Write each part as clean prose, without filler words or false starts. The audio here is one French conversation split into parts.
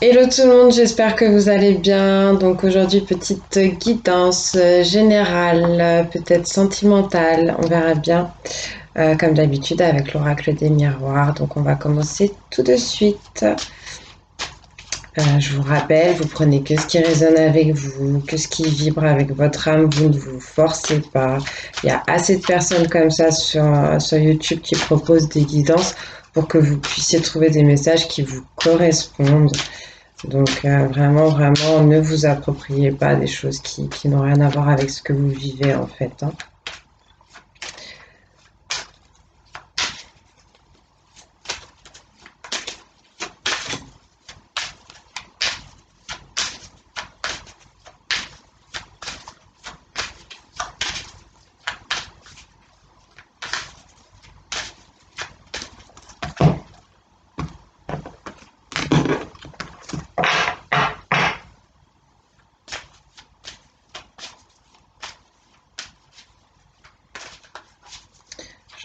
Hello tout le monde, j'espère que vous allez bien. Donc aujourd'hui, petite guidance générale, peut-être sentimentale, on verra bien, comme d'habitude avec l'oracle des miroirs. Donc on va commencer tout de suite. Je vous rappelle, vous prenez que ce qui résonne avec vous, que ce qui vibre avec votre âme, vous ne vous forcez pas. Il y a assez de personnes comme ça sur YouTube qui proposent des guidances pour que vous puissiez trouver des messages qui vous correspondent. Donc vraiment, vraiment, ne vous appropriez pas des choses qui n'ont rien à voir avec ce que vous vivez en fait, hein.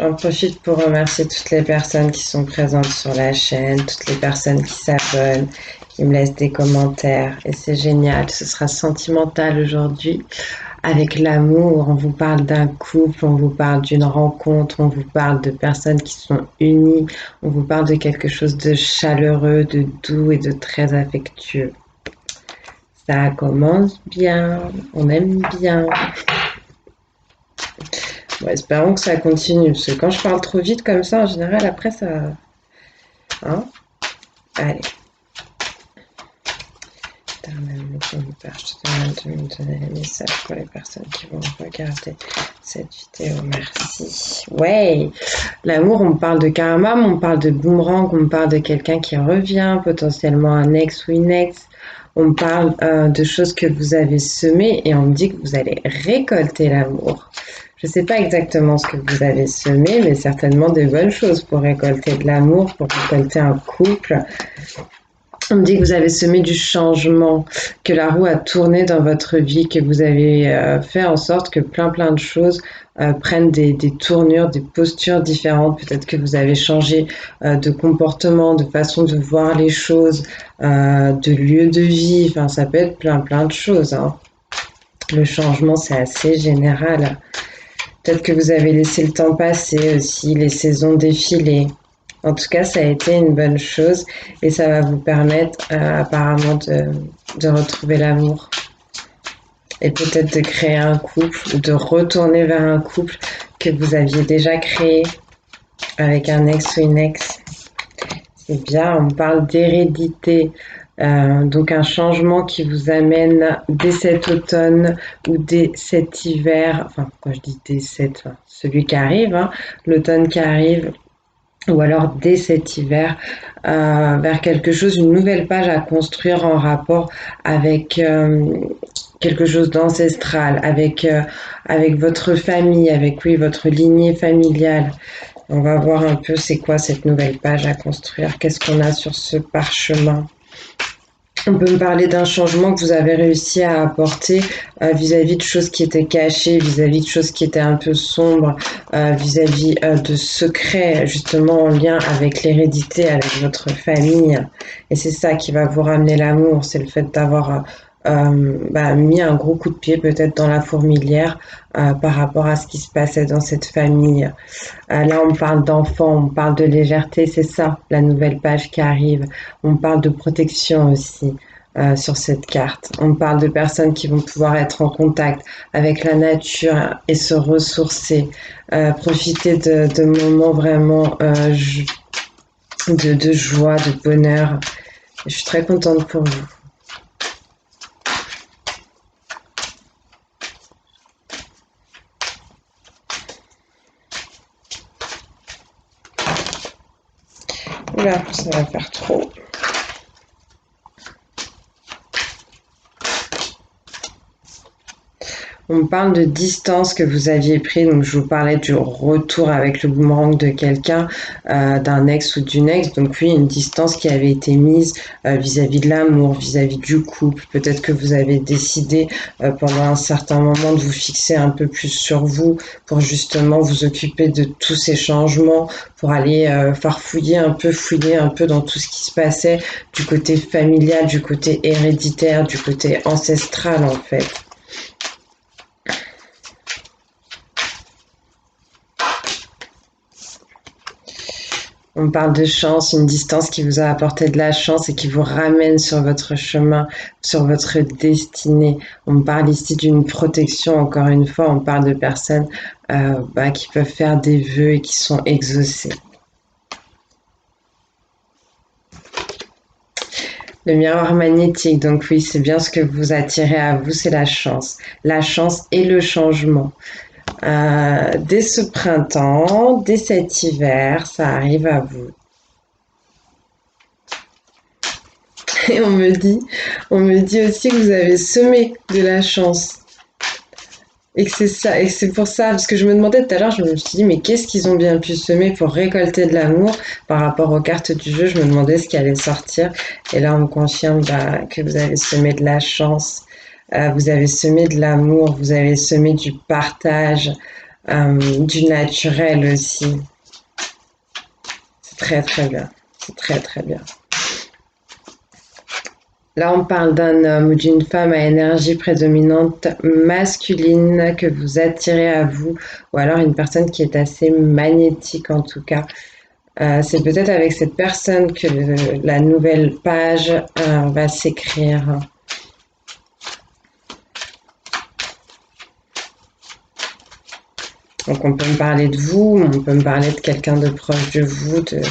J'en profite pour remercier toutes les personnes qui sont présentes sur la chaîne, toutes les personnes qui s'abonnent, qui me laissent des commentaires. Et c'est génial, ce sera sentimental aujourd'hui. Avec l'amour, on vous parle d'un couple, on vous parle d'une rencontre, on vous parle de personnes qui sont unies, on vous parle de quelque chose de chaleureux, de doux et de très affectueux. Ça commence bien, on aime bien. Bon, espérons que ça continue, parce que quand je parle trop vite comme ça, en général, après, ça... Hein. Allez. Éternel, mon Père, je te demande de me donner les messages pour les personnes qui vont regarder cette vidéo. Merci. Ouais. L'amour, on parle de karma, on parle de boomerang, on parle de quelqu'un qui revient, potentiellement un ex ou une ex. On parle de choses que vous avez semées et on me dit que vous allez récolter l'amour. Je ne sais pas exactement ce que vous avez semé, mais certainement des bonnes choses pour récolter de l'amour, pour récolter un couple. On me dit que vous avez semé du changement, que la roue a tourné dans votre vie, que vous avez fait en sorte que plein de choses prennent des tournures, des postures différentes. Peut-être que vous avez changé de comportement, de façon de voir les choses, de lieu de vie. Enfin, ça peut être plein de choses, hein. Le changement, c'est assez général. Peut-être que vous avez laissé le temps passer aussi, les saisons défiler. En tout cas, ça a été une bonne chose et ça va vous permettre apparemment de retrouver l'amour et peut-être de créer un couple ou de retourner vers un couple que vous aviez déjà créé avec un ex ou une ex. C'est bien, on parle d'hérédité, donc un changement qui vous amène dès cet automne ou dès cet hiver, enfin quand je dis dès cet, enfin, celui qui arrive, hein, l'automne qui arrive, ou alors dès cet hiver, vers quelque chose, une nouvelle page à construire en rapport avec quelque chose d'ancestral, avec votre famille, avec oui, votre lignée familiale. On va voir un peu c'est quoi cette nouvelle page à construire, qu'est-ce qu'on a sur ce parchemin. On peut me parler d'un changement que vous avez réussi à apporter vis-à-vis de choses qui étaient cachées, vis-à-vis de choses qui étaient un peu sombres, vis-à-vis de secrets, justement en lien avec l'hérédité, avec votre famille. Et c'est ça qui va vous ramener l'amour, c'est le fait d'avoir mis un gros coup de pied peut-être dans la fourmilière par rapport à ce qui se passait dans cette famille. Là, on parle d'enfants, on parle de légèreté, c'est ça, la nouvelle page qui arrive. On parle de protection aussi sur cette carte. On parle de personnes qui vont pouvoir être en contact avec la nature et se ressourcer, profiter de moments vraiment de joie, de bonheur. Je suis très contente pour vous. Oula, ça va faire trop. On me parle de distance que vous aviez pris, donc je vous parlais du retour avec le boomerang de quelqu'un, d'un ex ou d'une ex. Donc oui, une distance qui avait été mise vis-à-vis de l'amour, vis-à-vis du couple. Peut-être que vous avez décidé pendant un certain moment de vous fixer un peu plus sur vous pour justement vous occuper de tous ces changements, pour aller farfouiller un peu, fouiller un peu dans tout ce qui se passait du côté familial, du côté héréditaire, du côté ancestral en fait. On parle de chance, une distance qui vous a apporté de la chance et qui vous ramène sur votre chemin, sur votre destinée. On parle ici d'une protection, encore une fois, on parle de personnes qui peuvent faire des vœux et qui sont exaucés. Le miroir magnétique, donc oui, c'est bien ce que vous attirez à vous, c'est la chance. La chance et le changement. Dès ce printemps, dès cet hiver, ça arrive à vous. Et on me dit aussi que vous avez semé de la chance. Et que c'est ça, et c'est pour ça, parce que je me demandais tout à l'heure, je me suis dit, mais qu'est-ce qu'ils ont bien pu semer pour récolter de l'amour par rapport aux cartes du jeu? Je me demandais ce qui allait sortir. Et là, on me confirme que vous avez semé de la chance, vous avez semé de l'amour, vous avez semé du partage, du naturel aussi. C'est très très bien. C'est très très bien. Là, on parle d'un homme ou d'une femme à énergie prédominante masculine que vous attirez à vous, ou alors une personne qui est assez magnétique en tout cas. C'est peut-être avec cette personne que la nouvelle page va s'écrire. Donc on peut me parler de vous, on peut me parler de quelqu'un de proche de vous, de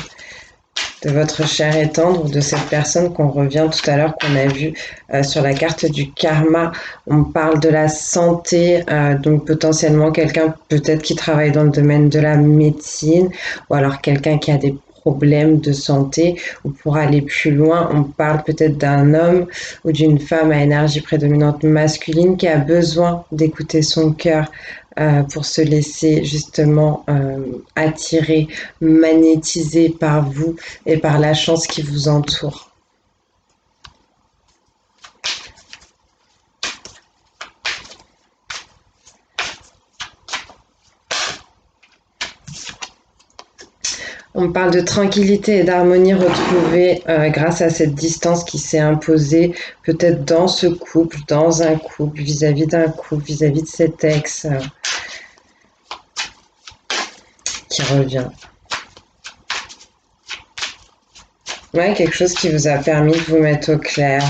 votre chair et tendre ou de cette personne qu'on revient tout à l'heure, qu'on a vu sur la carte du karma. On parle de la santé, donc potentiellement quelqu'un peut-être qui travaille dans le domaine de la médecine ou alors quelqu'un qui a des problèmes de santé, ou pour aller plus loin, on parle peut-être d'un homme ou d'une femme à énergie prédominante masculine qui a besoin d'écouter son cœur pour se laisser justement attirer, magnétiser par vous et par la chance qui vous entoure. On parle de tranquillité et d'harmonie retrouvée grâce à cette distance qui s'est imposée, peut-être dans ce couple, dans un couple, vis-à-vis d'un couple, vis-à-vis de cet ex qui revient. Ouais, quelque chose qui vous a permis de vous mettre au clair,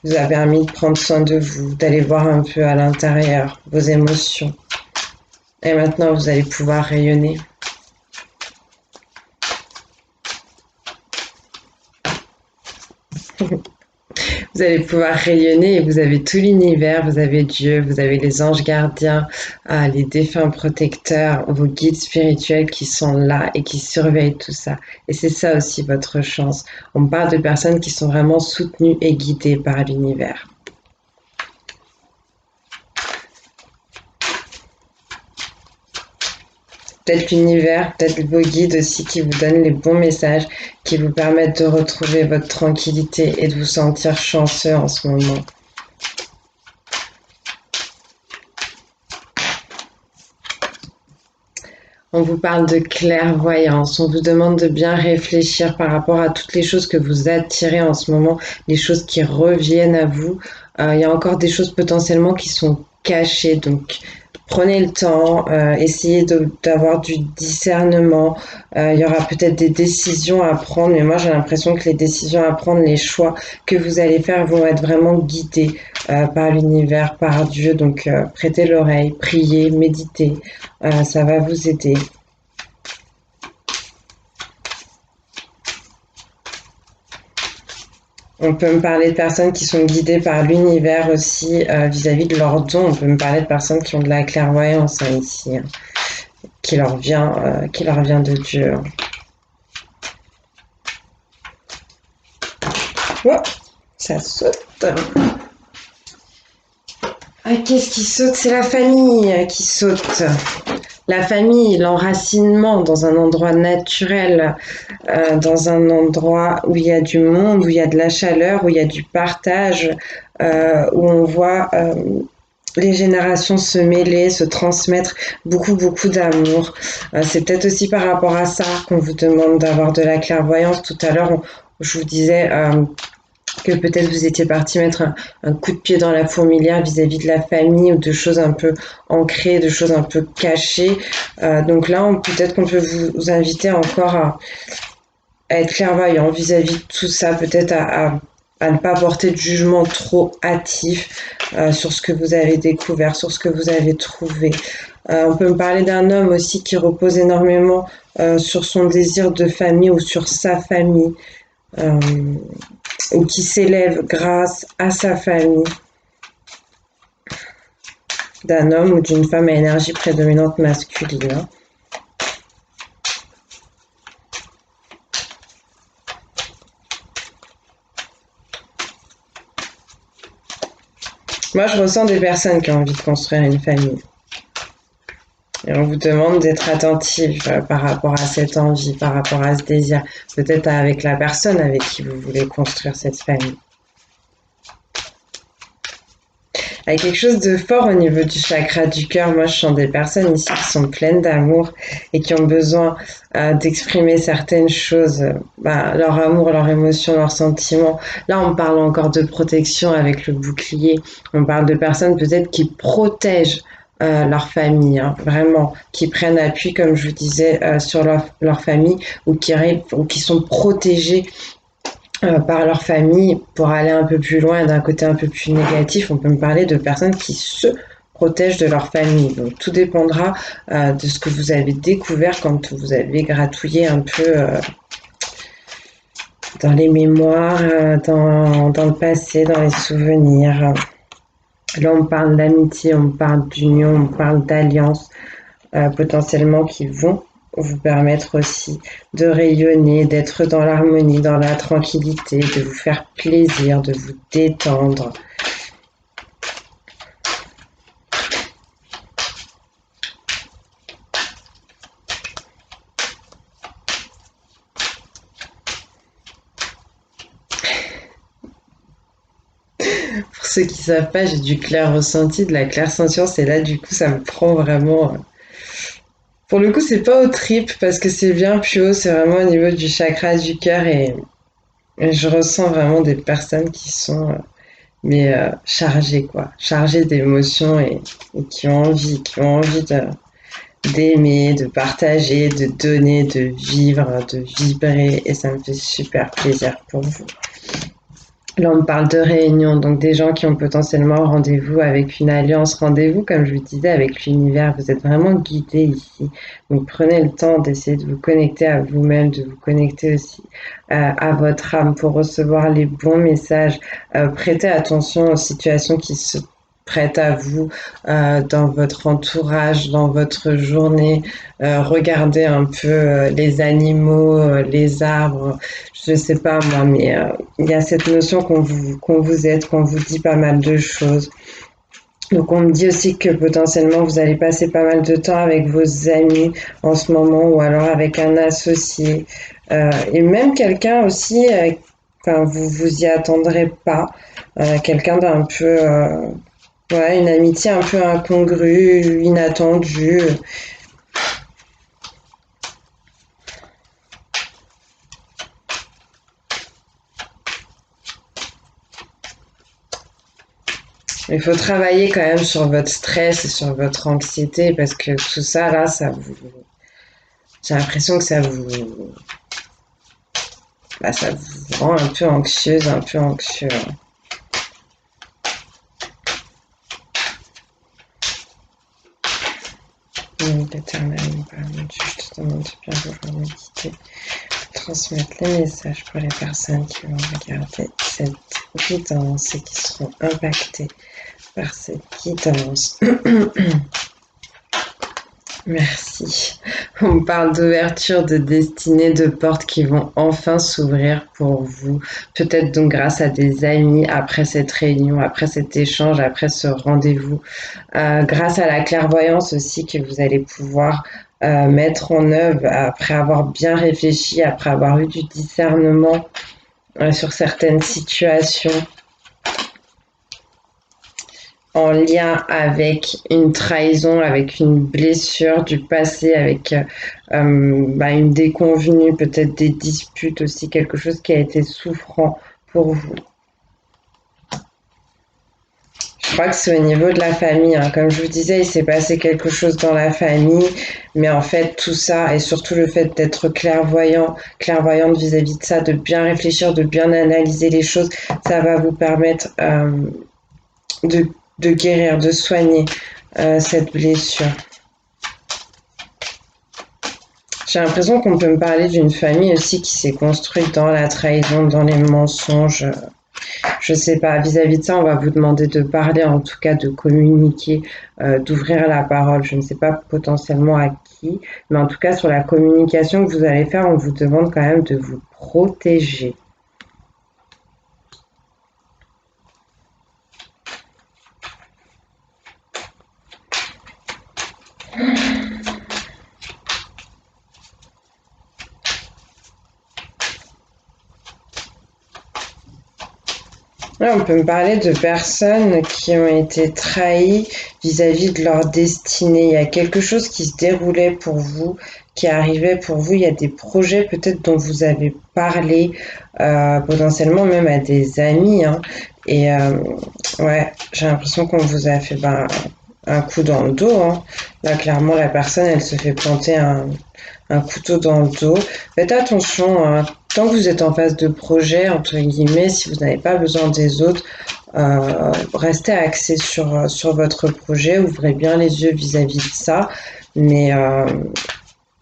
vous a permis de prendre soin de vous, d'aller voir un peu à l'intérieur vos émotions. Et maintenant, vous allez pouvoir rayonner. Vous allez pouvoir rayonner et vous avez tout l'univers, vous avez Dieu, vous avez les anges gardiens, les défunts protecteurs, vos guides spirituels qui sont là et qui surveillent tout ça. Et c'est ça aussi votre chance. On parle de personnes qui sont vraiment soutenues et guidées par l'univers. Peut-être l'univers, peut-être vos guides aussi qui vous donnent les bons messages, qui vous permettent de retrouver votre tranquillité et de vous sentir chanceux en ce moment. On vous parle de clairvoyance, on vous demande de bien réfléchir par rapport à toutes les choses que vous attirez en ce moment, les choses qui reviennent à vous. Il y a encore des choses potentiellement qui sont cachées, donc prenez le temps, essayez d'avoir du discernement. Il y aura peut-être des décisions à prendre, mais moi j'ai l'impression que les décisions à prendre, les choix que vous allez faire vont être vraiment guidés par l'univers, par Dieu. Donc prêtez l'oreille, priez, méditez, ça va vous aider. On peut me parler de personnes qui sont guidées par l'univers aussi vis-à-vis de leurs dons. On peut me parler de personnes qui ont de la clairvoyance ici, qui leur vient de Dieu. Oh, ça saute. Ah, qu'est-ce qui saute? C'est la famille qui saute. La famille, l'enracinement dans un endroit naturel, dans un endroit où il y a du monde, où il y a de la chaleur, où il y a du partage, où on voit les générations se mêler, se transmettre beaucoup, beaucoup d'amour. C'est peut-être aussi par rapport à ça qu'on vous demande d'avoir de la clairvoyance. Tout à l'heure, je vous disais que peut-être vous étiez parti mettre un coup de pied dans la fourmilière vis-à-vis de la famille ou de choses un peu ancrées, de choses un peu cachées. Donc là, peut-être qu'on peut vous inviter encore à être clairvoyant vis-à-vis de tout ça, peut-être à ne pas porter de jugement trop hâtif sur ce que vous avez découvert, sur ce que vous avez trouvé. On peut me parler d'un homme aussi qui repose énormément sur son désir de famille ou sur sa famille, euh, ou qui s'élève grâce à sa famille, d'un homme ou d'une femme à énergie prédominante masculine. Moi, je ressens des personnes qui ont envie de construire une famille. Et on vous demande d'être attentif par rapport à cette envie, par rapport à ce désir, peut-être avec la personne avec qui vous voulez construire cette famille. Il y a quelque chose de fort au niveau du chakra du cœur. Moi, je sens des personnes ici qui sont pleines d'amour et qui ont besoin d'exprimer certaines choses, leur amour, leur émotion, leurs sentiments. Là, on parle encore de protection avec le bouclier. On parle de personnes peut-être qui protègent leur famille, hein, vraiment, qui prennent appui, comme je vous disais, sur leur famille ou qui sont protégés par leur famille. Pour aller un peu plus loin, d'un côté un peu plus négatif, on peut me parler de personnes qui se protègent de leur famille. Donc tout dépendra de ce que vous avez découvert quand vous avez gratouillé un peu dans les mémoires, dans le passé, dans les souvenirs. Là, on parle d'amitié, on parle d'union, on parle d'alliance, potentiellement qui vont vous permettre aussi de rayonner, d'être dans l'harmonie, dans la tranquillité, de vous faire plaisir, de vous détendre. Pour ceux qui ne savent pas, j'ai du clair ressenti, de la clairsentience, et là, du coup, ça me prend vraiment. Pour le coup, c'est pas aux tripes parce que c'est bien plus haut, c'est vraiment au niveau du chakra du cœur, et je ressens vraiment des personnes qui sont chargées, quoi, chargées d'émotions et qui ont envie d'aimer, de partager, de donner, de vivre, de vibrer, et ça me fait super plaisir pour vous. Là, on parle de réunion, donc des gens qui ont potentiellement rendez-vous avec une alliance, rendez-vous, comme je vous disais, avec l'univers. Vous êtes vraiment guidé ici. Donc, prenez le temps d'essayer de vous connecter à vous-même, de vous connecter aussi à votre âme pour recevoir les bons messages. Prêtez attention aux situations qui se prêtent à vous dans votre entourage, dans votre journée. Regardez un peu les animaux, les arbres, je sais pas moi, mais il y a cette notion qu'on vous aide, qu'on vous dit pas mal de choses. Donc on me dit aussi que potentiellement vous allez passer pas mal de temps avec vos amis en ce moment ou alors avec un associé et même quelqu'un aussi, enfin vous vous y attendrez pas, quelqu'un d'un peu, ouais, une amitié un peu incongrue, inattendue. Il faut travailler quand même sur votre stress et sur votre anxiété parce que tout ça là, j'ai l'impression que ça vous rend un peu anxieuse, un peu anxieux. L'éternel, mon Dieu, je te demande de bien vouloir me guider, transmettre les messages pour les personnes qui vont regarder cette guidance et qui seront impactées par cette guidance. Merci. On parle d'ouverture, de destinée, de portes qui vont enfin s'ouvrir pour vous. Peut-être donc grâce à des amis après cette réunion, après cet échange, après ce rendez-vous. Grâce à la clairvoyance aussi que vous allez pouvoir mettre en œuvre après avoir bien réfléchi, après avoir eu du discernement sur certaines situations en lien avec une trahison, avec une blessure du passé, avec une déconvenue, peut-être des disputes aussi, quelque chose qui a été souffrant pour vous. Je crois que c'est au niveau de la famille, hein. Comme je vous disais, il s'est passé quelque chose dans la famille, mais en fait, tout ça, et surtout le fait d'être clairvoyante vis-à-vis de ça, de bien réfléchir, de bien analyser les choses, ça va vous permettre de, de guérir, de soigner cette blessure. J'ai l'impression qu'on peut me parler d'une famille aussi qui s'est construite dans la trahison, dans les mensonges. Je sais pas, vis-à-vis de ça, on va vous demander de parler, en tout cas de communiquer, d'ouvrir la parole. Je ne sais pas potentiellement à qui, mais en tout cas sur la communication que vous allez faire, on vous demande quand même de vous protéger. Ouais, on peut me parler de personnes qui ont été trahies vis-à-vis de leur destinée. Il y a quelque chose qui se déroulait pour vous, qui arrivait pour vous. Il y a des projets peut-être dont vous avez parlé, potentiellement même à des amis, hein. Et ouais, j'ai l'impression qu'on vous a fait un coup dans le dos, hein. Là, clairement, la personne, elle se fait planter un couteau dans le dos. Faites attention, hein. Tant que vous êtes en phase de projet, entre guillemets, si vous n'avez pas besoin des autres, restez axé sur votre projet, ouvrez bien les yeux vis-à-vis de ça, mais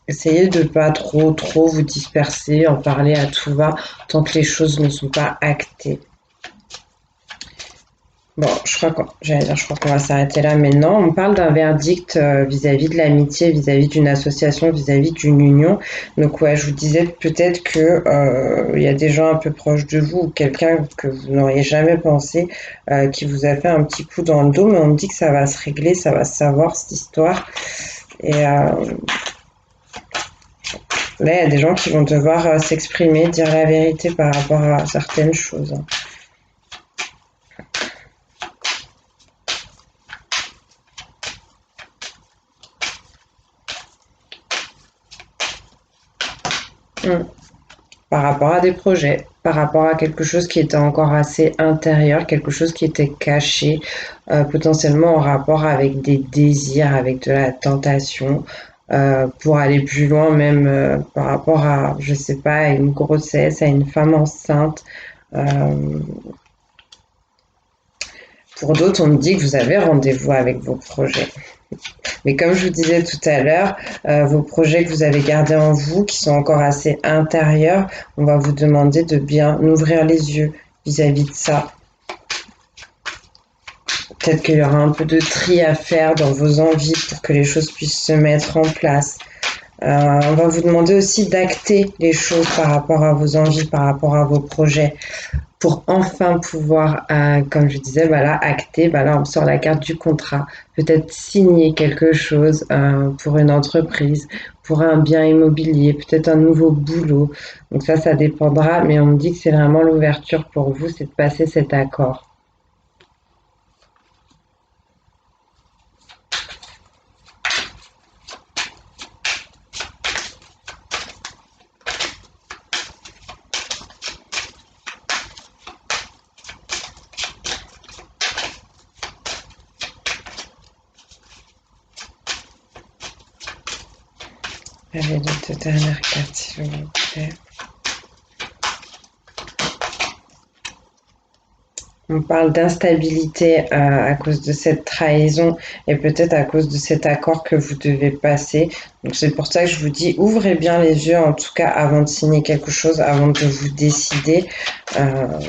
essayez de pas trop vous disperser, en parler à tout va, tant que les choses ne sont pas actées. Bon, je crois qu'on va s'arrêter là maintenant. On parle d'un verdict vis-à-vis de l'amitié, vis-à-vis d'une association, vis-à-vis d'une union. Donc ouais, je vous disais peut-être que il y a des gens un peu proches de vous ou quelqu'un que vous n'auriez jamais pensé qui vous a fait un petit coup dans le dos, mais on me dit que ça va se régler, ça va se savoir cette histoire. Et là, il y a des gens qui vont devoir s'exprimer, dire la vérité par rapport à certaines choses. Mm. Par rapport à des projets, par rapport à quelque chose qui était encore assez intérieur, quelque chose qui était caché, potentiellement en rapport avec des désirs, avec de la tentation, pour aller plus loin même par rapport à, je sais pas, à une grossesse, à une femme enceinte. Euh, pour d'autres, on me dit que vous avez rendez-vous avec vos projets. Mais comme je vous disais tout à l'heure, vos projets que vous avez gardés en vous, qui sont encore assez intérieurs, on va vous demander de bien ouvrir les yeux vis-à-vis de ça. Peut-être qu'il y aura un peu de tri à faire dans vos envies pour que les choses puissent se mettre en place. On va vous demander aussi d'acter les choses par rapport à vos envies, par rapport à vos projets, pour enfin pouvoir, comme je disais, voilà, acter. Là, on sort la carte du contrat. Peut-être signer quelque chose pour une entreprise, pour un bien immobilier, peut-être un nouveau boulot. Donc ça dépendra. Mais on me dit que c'est vraiment l'ouverture pour vous, c'est de passer cet accord. Allez, les deux dernières cartes, s'il vous plaît. On parle d'instabilité à cause de cette trahison et peut-être à cause de cet accord que vous devez passer. Donc c'est pour ça que je vous dis, ouvrez bien les yeux en tout cas avant de signer quelque chose, avant de vous décider. Euh,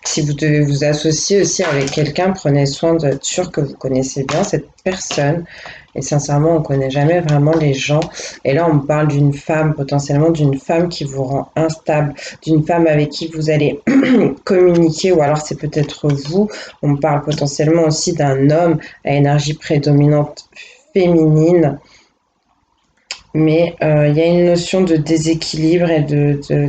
Si vous devez vous associer aussi avec quelqu'un, prenez soin d'être sûr que vous connaissez bien cette personne Et sincèrement, on connaît jamais vraiment les gens. Et là, on parle d'une femme, potentiellement d'une femme qui vous rend instable, d'une femme avec qui vous allez communiquer, ou alors c'est peut-être vous. On parle potentiellement aussi d'un homme à énergie prédominante féminine, mais il y a une notion de déséquilibre et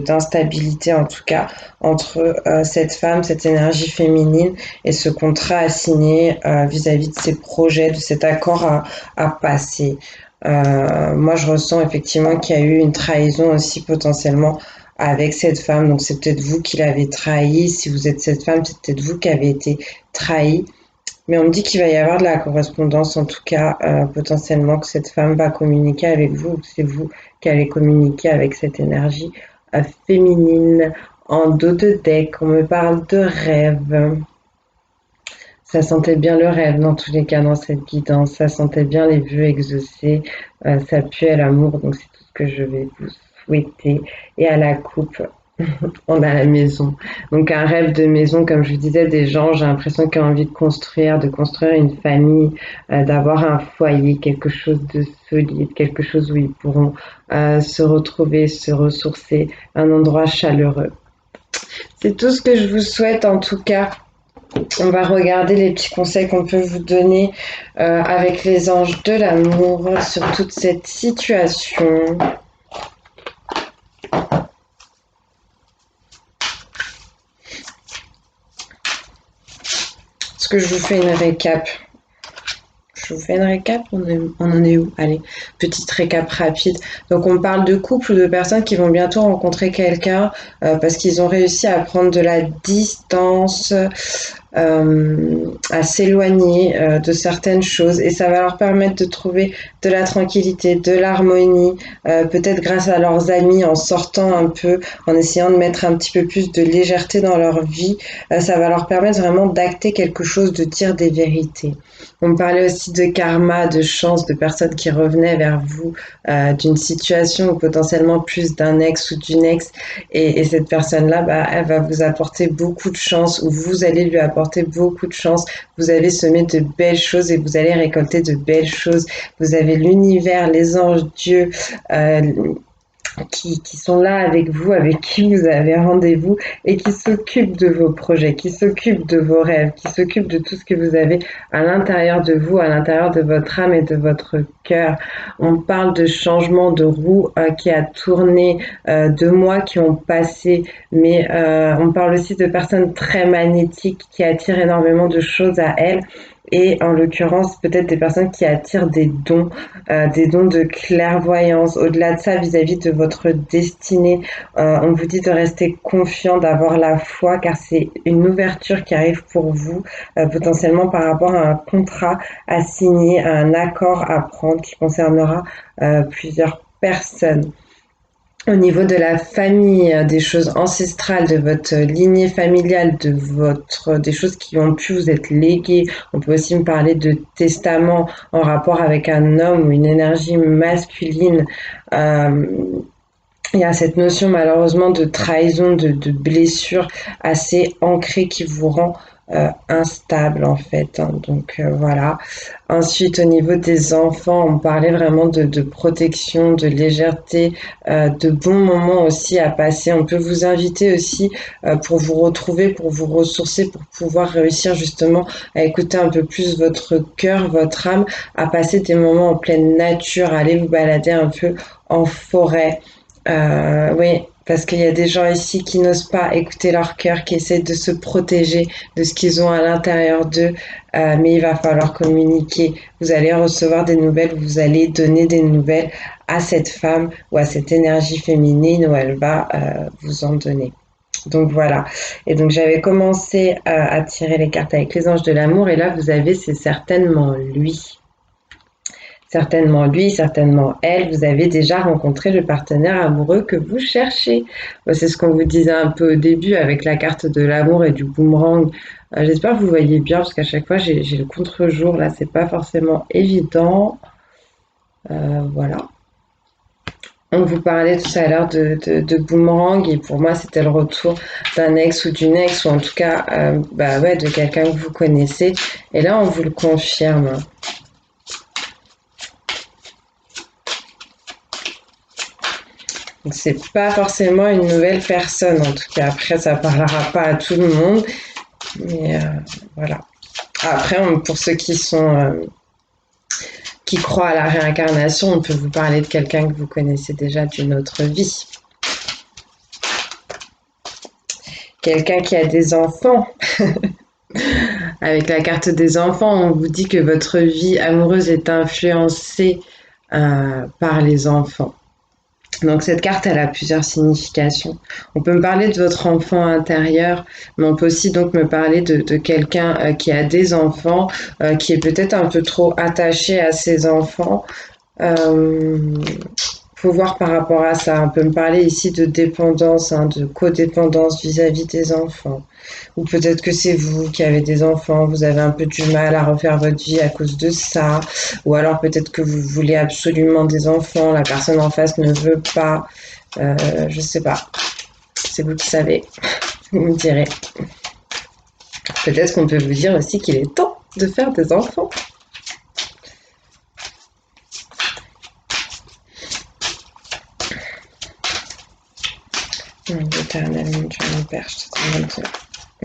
d'instabilité en tout cas entre cette femme, cette énergie féminine et ce contrat à signer vis-à-vis de ses projets, de cet accord à passer. Moi, je ressens effectivement qu'il y a eu une trahison aussi potentiellement avec cette femme. Donc, c'est peut-être vous qui l'avez trahi. Si vous êtes cette femme, c'est peut-être vous qui avez été trahi. Mais on me dit qu'il va y avoir de la correspondance, en tout cas, potentiellement, que cette femme va communiquer avec vous, ou que c'est vous qui allez communiquer avec cette énergie féminine. En dos de deck, on me parle de rêve. Ça sentait bien le rêve dans tous les cas dans cette guidance. Ça sentait bien les vœux exaucés. Ça puait l'amour, donc c'est tout ce que je vais vous souhaiter. Et à la coupe, on a la maison. Donc un rêve de maison, comme je vous disais, des gens, j'ai l'impression qu'ils ont envie de construire une famille, d'avoir un foyer, quelque chose de solide, quelque chose où ils pourront se retrouver, se ressourcer, un endroit chaleureux. C'est tout ce que je vous souhaite en tout cas. On va regarder les petits conseils qu'on peut vous donner avec les anges de l'amour sur toute cette situation. Est-ce que je vous fais une récap? Je vous fais une récap, on en est où? Allez, petite récap rapide. Donc on parle de couples ou de personnes qui vont bientôt rencontrer quelqu'un parce qu'ils ont réussi à prendre de la distance, à s'éloigner de certaines choses et ça va leur permettre de trouver de la tranquillité, de l'harmonie, peut-être grâce à leurs amis en sortant un peu, en essayant de mettre un petit peu plus de légèreté dans leur vie, ça va leur permettre vraiment d'acter quelque chose, de dire des vérités. On me parlait aussi de karma, de chance, de personnes qui revenaient vers vous d'une situation ou potentiellement plus d'un ex ou d'une ex et cette personne-là, bah, elle va vous apporter beaucoup de chance ou vous allez lui apporter beaucoup de chance. Vous allez semer de belles choses et vous allez récolter de belles choses. Vous avez l'univers, les anges, Dieu, euh, qui sont là avec vous, avec qui vous avez rendez-vous et qui s'occupent de vos projets, qui s'occupent de vos rêves, qui s'occupent de tout ce que vous avez à l'intérieur de vous, à l'intérieur de votre âme et de votre cœur. On parle de changement de roue qui a tourné, de mois qui ont passé, mais on parle aussi de personnes très magnétiques qui attirent énormément de choses à elles et en l'occurrence peut-être des personnes qui attirent des dons de clairvoyance. Au-delà de ça, vis-à-vis de votre destinée, on vous dit de rester confiant, d'avoir la foi, car c'est une ouverture qui arrive pour vous, potentiellement par rapport à un contrat à signer, à un accord à prendre qui concernera plusieurs personnes. Au niveau de la famille, des choses ancestrales, de votre lignée familiale, des choses qui ont pu vous être léguées. On peut aussi me parler de testament en rapport avec un homme ou une énergie masculine. Euh, il y a cette notion malheureusement de trahison, de blessure assez ancrée qui vous rend instable en fait. Hein. Donc voilà. Ensuite, au niveau des enfants, on parlait vraiment de protection, de légèreté, de bons moments aussi à passer. On peut vous inviter aussi pour vous retrouver, pour vous ressourcer, pour pouvoir réussir justement à écouter un peu plus votre cœur, votre âme, à passer des moments en pleine nature, à aller vous balader un peu en forêt. Oui, parce qu'il y a des gens ici qui n'osent pas écouter leur cœur, qui essaient de se protéger de ce qu'ils ont à l'intérieur d'eux, mais il va falloir communiquer. Vous allez recevoir des nouvelles, vous allez donner des nouvelles à cette femme ou à cette énergie féminine où elle va vous en donner. Donc voilà. Et donc j'avais commencé à tirer les cartes avec les anges de l'amour et là vous avez c'est certainement lui. Certainement lui, certainement elle, vous avez déjà rencontré le partenaire amoureux que vous cherchez. C'est ce qu'on vous disait un peu au début avec la carte de l'amour et du boomerang. J'espère que vous voyez bien parce qu'à chaque fois j'ai le contre-jour là, c'est pas forcément évident. Voilà. On vous parlait tout à l'heure de boomerang et pour moi c'était le retour d'un ex ou d'une ex ou en tout cas bah ouais, de quelqu'un que vous connaissez et là on vous le confirme. Donc, c'est pas forcément une nouvelle personne, en tout cas. Après, ça parlera pas à tout le monde, mais voilà. Après, pour ceux qui croient à la réincarnation, on peut vous parler de quelqu'un que vous connaissez déjà d'une autre vie. Quelqu'un qui a des enfants. Avec la carte des enfants, on vous dit que votre vie amoureuse est influencée par les enfants. Donc cette carte, elle a plusieurs significations. On peut me parler de votre enfant intérieur, mais on peut aussi donc me parler de quelqu'un qui a des enfants, qui est peut-être un peu trop attaché à ses enfants. Faut voir par rapport à ça. On peut me parler ici de dépendance, hein, de codépendance vis-à-vis des enfants. Ou peut-être que c'est vous qui avez des enfants, vous avez un peu du mal à refaire votre vie à cause de ça. Ou alors peut-être que vous voulez absolument des enfants, la personne en face ne veut pas. Je sais pas. C'est vous qui savez. Vous me direz. Peut-être qu'on peut vous dire aussi qu'il est temps de faire des enfants. L'éternel, mon Dieu, mon Père, je te demande.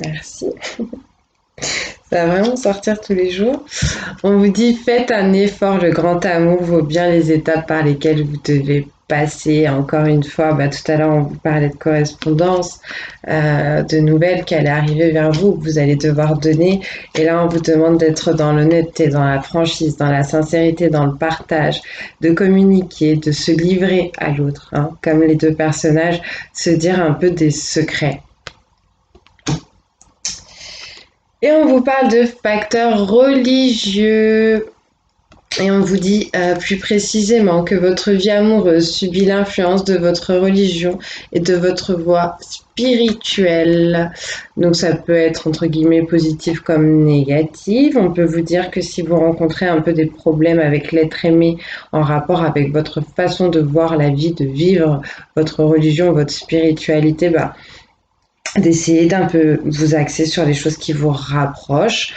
Merci. Ça va vraiment sortir tous les jours. On vous dit, faites un effort, le grand amour vaut bien les étapes par lesquelles vous devez passer. Encore une fois, tout à l'heure, on vous parlait de correspondance, de nouvelles qui allaient arriver vers vous, que vous allez devoir donner. Et là, on vous demande d'être dans l'honnêteté, dans la franchise, dans la sincérité, dans le partage, de communiquer, de se livrer à l'autre, hein, comme les deux personnages, se dire un peu des secrets. Et on vous parle de facteurs religieux. Et on vous dit plus précisément que votre vie amoureuse subit l'influence de votre religion et de votre voie spirituelle. Donc ça peut être entre guillemets positif comme négatif. On peut vous dire que si vous rencontrez un peu des problèmes avec l'être aimé en rapport avec votre façon de voir la vie, de vivre votre religion, votre spiritualité, d'essayer d'un peu vous axer sur les choses qui vous rapprochent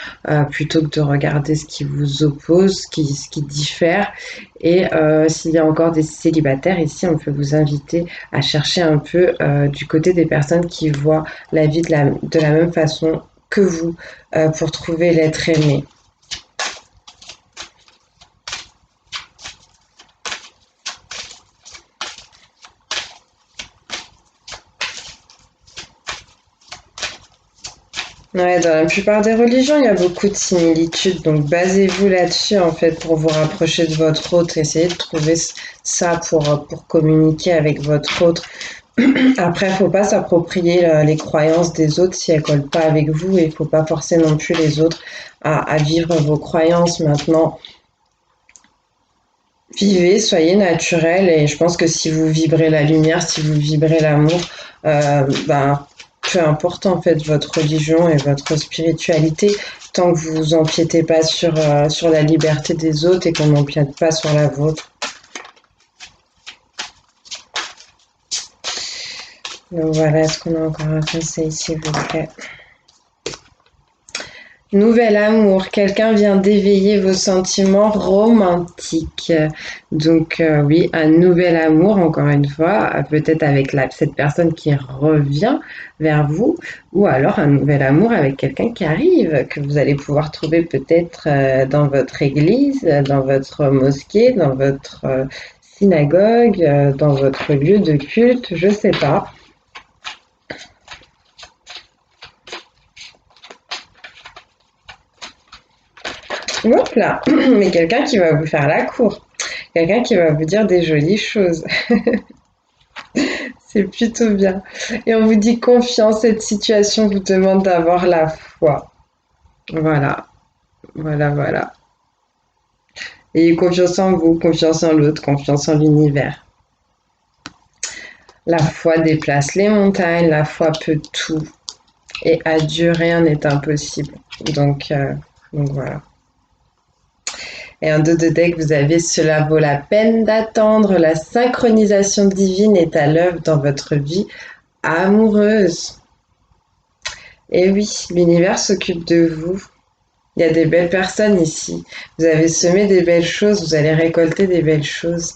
plutôt que de regarder ce qui vous oppose, ce qui diffère. Et s'il y a encore des célibataires ici, on peut vous inviter à chercher un peu du côté des personnes qui voient la vie de la même façon que vous pour trouver l'être aimé. Ouais, dans la plupart des religions, il y a beaucoup de similitudes, donc basez-vous là-dessus en fait pour vous rapprocher de votre autre, essayez de trouver ça pour communiquer avec votre autre. Après, faut pas s'approprier les croyances des autres si elles collent pas avec vous et il faut pas forcer non plus les autres à vivre vos croyances maintenant. Vivez, soyez naturel et je pense que si vous vibrez la lumière, si vous vibrez l'amour, peu importe en fait votre religion et votre spiritualité, tant que vous empiétez pas sur la liberté des autres et qu'on n'empiète pas sur la vôtre. Donc voilà, est-ce qu'on a encore un conseil s'il vous plaît? Nouvel amour, quelqu'un vient d'éveiller vos sentiments romantiques. Donc oui, un nouvel amour, encore une fois, peut-être avec cette personne qui revient vers vous, ou alors un nouvel amour avec quelqu'un qui arrive, que vous allez pouvoir trouver peut-être dans votre église, dans votre mosquée, dans votre synagogue, dans votre lieu de culte, je sais pas. Hop là, mais quelqu'un qui va vous faire la cour, quelqu'un qui va vous dire des jolies choses. C'est plutôt bien. Et on vous dit confiance, cette situation vous demande d'avoir la foi. Voilà, voilà, voilà. Ayez confiance en vous, confiance en l'autre, confiance en l'univers. La foi déplace les montagnes, la foi peut tout. Et à Dieu, rien n'est impossible. Donc voilà. Et en dos de deck, vous avez cela vaut la peine d'attendre. La synchronisation divine est à l'œuvre dans votre vie amoureuse. Et oui, l'univers s'occupe de vous. Il y a des belles personnes ici. Vous avez semé des belles choses, vous allez récolter des belles choses.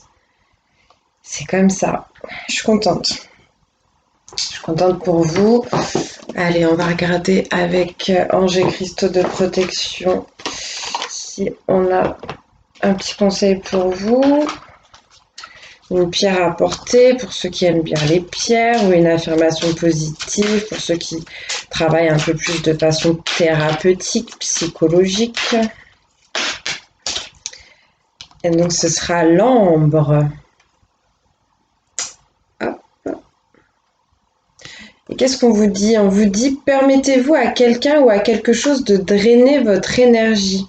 C'est comme ça. Je suis contente. Je suis contente pour vous. Allez, on va regarder avec Ange et Cristaux de protection si on a un petit conseil pour vous. Une pierre à porter pour ceux qui aiment bien les pierres ou une affirmation positive pour ceux qui travaillent un peu plus de façon thérapeutique, psychologique. Et donc ce sera l'ambre. Et qu'est-ce qu'on vous dit? On vous dit permettez-vous à quelqu'un ou à quelque chose de drainer votre énergie.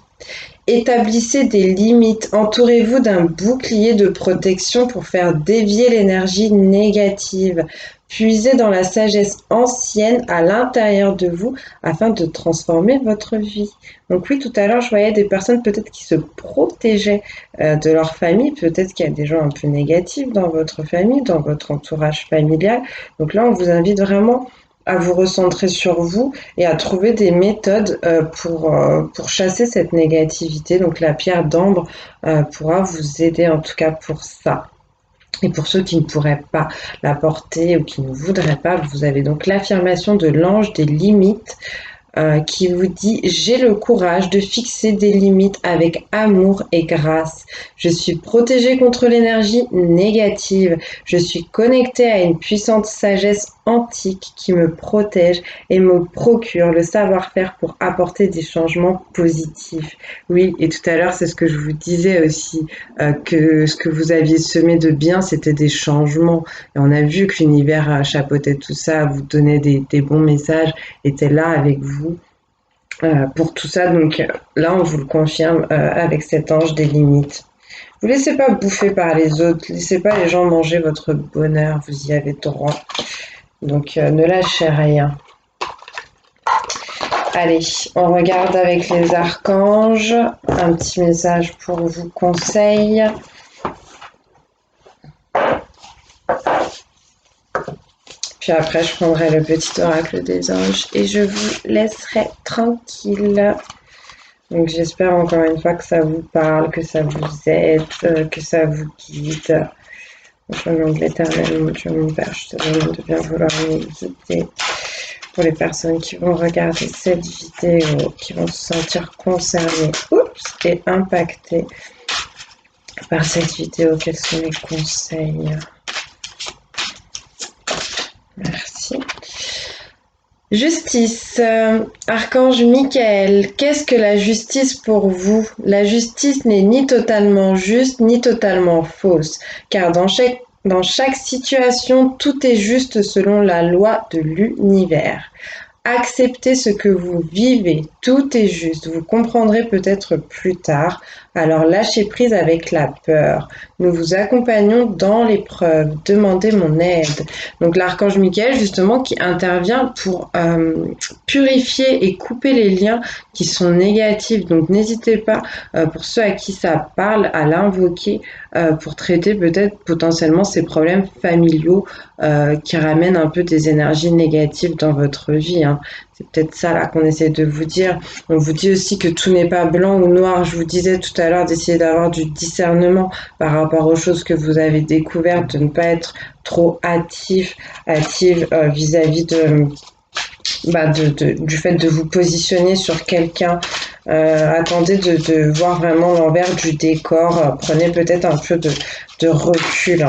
Établissez des limites, entourez-vous d'un bouclier de protection pour faire dévier l'énergie négative. Puisez dans la sagesse ancienne à l'intérieur de vous afin de transformer votre vie. Donc oui, tout à l'heure, je voyais des personnes peut-être qui se protégeaient de leur famille. Peut-être qu'il y a des gens un peu négatifs dans votre famille, dans votre entourage familial. Donc là, on vous invite vraiment à vous recentrer sur vous et à trouver des méthodes pour chasser cette négativité. Donc la pierre d'ambre pourra vous aider en tout cas pour ça. Et pour ceux qui ne pourraient pas la porter ou qui ne voudraient pas, vous avez donc l'affirmation de l'ange des limites qui vous dit « J'ai le courage de fixer des limites avec amour et grâce. Je suis protégée contre l'énergie négative. Je suis connectée à une puissante sagesse antique qui me protège et me procure le savoir-faire pour apporter des changements positifs. » Oui, et tout à l'heure, c'est ce que je vous disais aussi, que ce que vous aviez semé de bien, c'était des changements. Et on a vu que l'univers chapeautait tout ça, vous donnait des bons messages, était là avec vous pour tout ça. Donc là, on vous le confirme avec cet ange des limites. Vous ne laissez pas bouffer par les autres, laissez pas les gens manger votre bonheur, vous y avez droit. Donc ne lâchez rien. Allez, on regarde avec les archanges. Un petit message pour vous, conseil. Puis après, je prendrai le petit oracle des anges et je vous laisserai tranquille. Donc j'espère encore une fois que ça vous parle, que ça vous aide, que ça vous guide. Au nom de l'Éternel, mon Dieu, mon Père, je te demande de bien vouloir nous guider. Pour les personnes qui vont regarder cette vidéo, qui vont se sentir concernées et impactées par cette vidéo, quels sont les conseils? Merci. Justice, archange Michael, qu'est-ce que la justice pour vous? La justice n'est ni totalement juste ni totalement fausse, car dans chaque situation, tout est juste selon la loi de l'univers. Acceptez ce que vous vivez, tout est juste, vous comprendrez peut-être plus tard, alors lâchez prise avec la peur. Nous vous accompagnons dans l'épreuve, demandez mon aide. Donc l'archange Michael justement qui intervient pour purifier et couper les liens qui sont négatifs. Donc n'hésitez pas, pour ceux à qui ça parle, à l'invoquer pour traiter peut-être potentiellement ces problèmes familiaux qui ramènent un peu des énergies négatives dans votre vie. C'est peut-être ça là qu'on essaie de vous dire. On vous dit aussi que tout n'est pas blanc ou noir. Je vous disais tout à l'heure d'essayer d'avoir du discernement par rapport aux choses que vous avez découvertes, de ne pas être trop hâtive vis-à-vis du fait de vous positionner sur quelqu'un. Attendez de voir vraiment l'envers du décor. Prenez peut-être un peu de recul.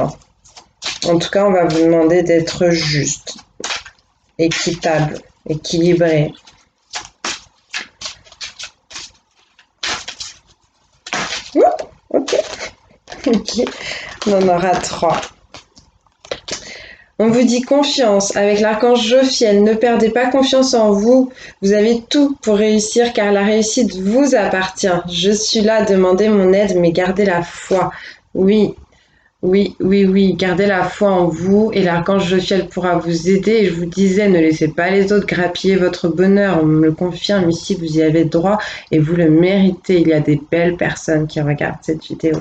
En tout cas, on va vous demander d'être juste, équitable, équilibré. Ok. On en aura 3. On vous dit confiance avec l'archange Jophiel. Ne perdez pas confiance en vous. Vous avez tout pour réussir car la réussite vous appartient. Je suis là, demandez mon aide, mais gardez la foi. Oui, gardez la foi en vous et l'archange Jophiel pourra vous aider. Et je vous disais, ne laissez pas les autres grappiller votre bonheur. On me le confirme ici, vous y avez droit et vous le méritez. Il y a des belles personnes qui regardent cette vidéo.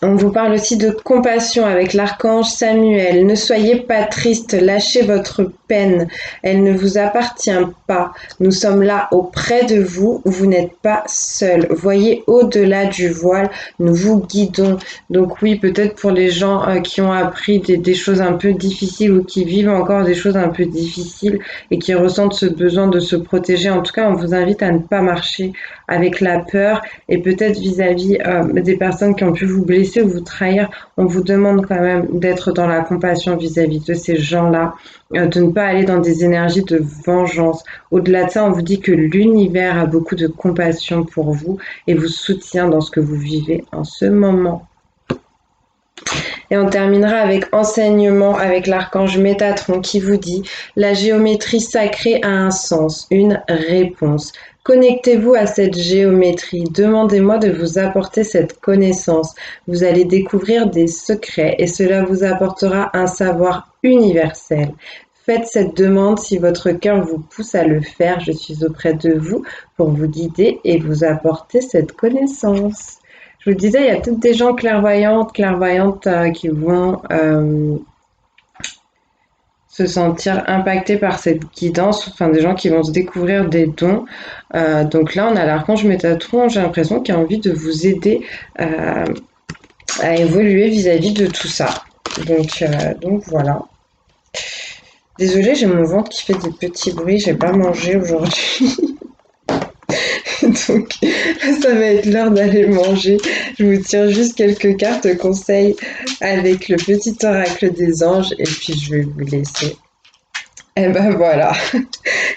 On vous parle aussi de compassion avec l'archange Samuel. Ne soyez pas triste, lâchez votre peine. Elle ne vous appartient pas. Nous sommes là auprès de vous. Vous n'êtes pas seul. Voyez au-delà du voile. Nous vous guidons. Donc oui, peut-être pour les gens qui ont appris des choses un peu difficiles ou qui vivent encore des choses un peu difficiles et qui ressentent ce besoin de se protéger. En tout cas, on vous invite à ne pas marcher avec la peur et peut-être vis-à-vis des personnes qui ont pu vous blesser ou vous trahir, on vous demande quand même d'être dans la compassion vis-à-vis de ces gens-là, de ne pas aller dans des énergies de vengeance. Au-delà de ça, on vous dit que l'univers a beaucoup de compassion pour vous et vous soutient dans ce que vous vivez en ce moment. Et on terminera avec enseignement avec l'archange Métatron qui vous dit la géométrie sacrée a un sens, une réponse. Connectez-vous à cette géométrie, demandez-moi de vous apporter cette connaissance. Vous allez découvrir des secrets et cela vous apportera un savoir universel. Faites cette demande si votre cœur vous pousse à le faire. Je suis auprès de vous pour vous guider et vous apporter cette connaissance. Je vous disais, il y a peut-être des gens clairvoyantes qui vont se sentir impactés par cette guidance, enfin des gens qui vont se découvrir des dons. Donc là, on a l'archange Métatron, j'ai l'impression qu'il a envie de vous aider à évoluer vis-à-vis de tout ça. Donc voilà. Désolée, j'ai mon ventre qui fait des petits bruits, j'ai pas mangé aujourd'hui. Donc, ça va être l'heure d'aller manger. Je vous tire juste quelques cartes conseils avec le petit oracle des anges et puis je vais vous laisser. Et ben voilà.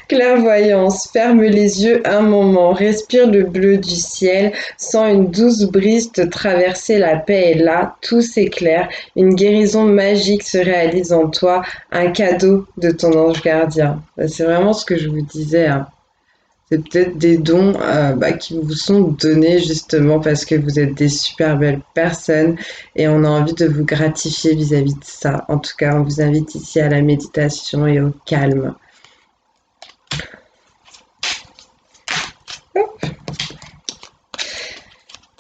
Clairvoyance, ferme les yeux un moment, respire le bleu du ciel, sens une douce brise te traverser, la paix est là, tout s'éclaire, une guérison magique se réalise en toi, un cadeau de ton ange gardien. C'est vraiment ce que je vous disais, hein. C'est peut-être des dons qui vous sont donnés justement parce que vous êtes des super belles personnes et on a envie de vous gratifier vis-à-vis de ça. En tout cas, on vous invite ici à la méditation et au calme.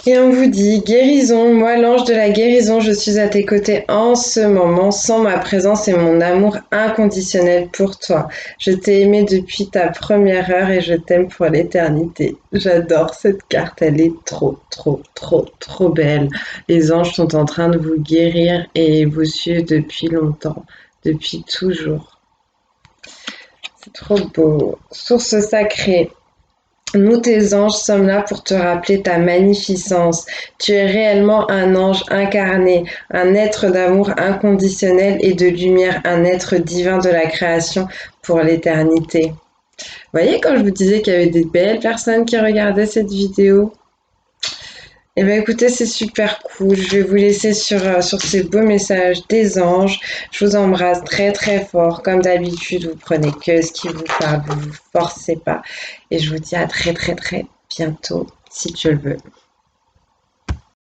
Et on vous dit, guérison, moi l'ange de la guérison, je suis à tes côtés en ce moment, sans ma présence et mon amour inconditionnel pour toi. Je t'ai aimé depuis ta première heure et je t'aime pour l'éternité. J'adore cette carte, elle est trop, trop, trop, trop belle. Les anges sont en train de vous guérir et vous suivent depuis longtemps, depuis toujours. C'est trop beau. Source sacrée. Nous, tes anges, sommes là pour te rappeler ta magnificence. Tu es réellement un ange incarné, un être d'amour inconditionnel et de lumière, un être divin de la création pour l'éternité. Vous voyez, quand je vous disais qu'il y avait des belles personnes qui regardaient cette vidéo, eh bien écoutez, c'est super cool. Je vais vous laisser sur ces beaux messages des anges. Je vous embrasse très très fort. Comme d'habitude, vous prenez que ce qui vous parle, vous vous forcez pas. Et je vous dis à très très très bientôt, si Dieu le veut.